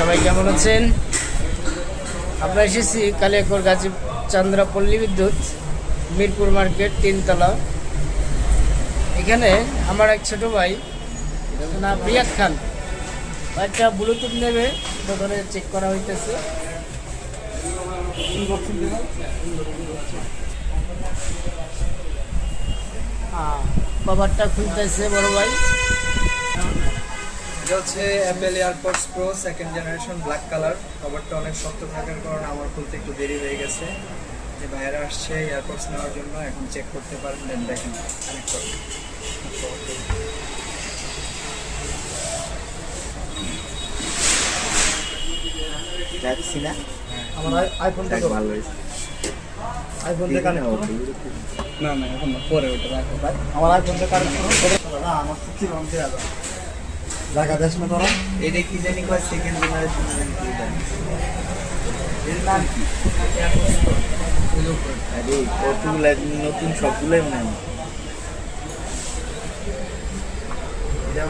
সবাই কেমন আছেন? আমরা এসেছি কালিয়াকৈর গাজী চান্দ্রা পল্লী বিদ্যুৎ মিরপুর মার্কেট 3 তলা। এখানে আমার এক ছোট ভাই না রিয়াদ খান একটা ব্লুটুথ নেবে, দোকানে চেক করা হইতেছে। কভারটা খুলতেছে বড় ভাই। এটা হচ্ছে Apple AirPods pro second generation black colour. কভারটা অনেক শক্ত থাকার কারণে আমার খুলতে একটু দেরি হয়ে গেছে। যে বাইরে আসছে এয়ারপডস নেওয়ার জন্য, এখন চেক করতে পারেন। দেন দেখেন কানেক্ট করুন। যাচ্ছি না আমার আইফোনটা ভালো হয়েছে। আইফোনটা কানেক্ট করো। না না, এখন না, পরে ওটা রাখো ভাই। আমার আইফোনটা কানেক্ট করো। না আমার চুক্তি ভাঙতে যাবে জায়গা দেশ না তোরা। এটা কি জানি কয় সেকেন্ড জেনারেশন এর নাম কি? আরে কতগুলো নতুন সবগুলোই মনে হয়। এটা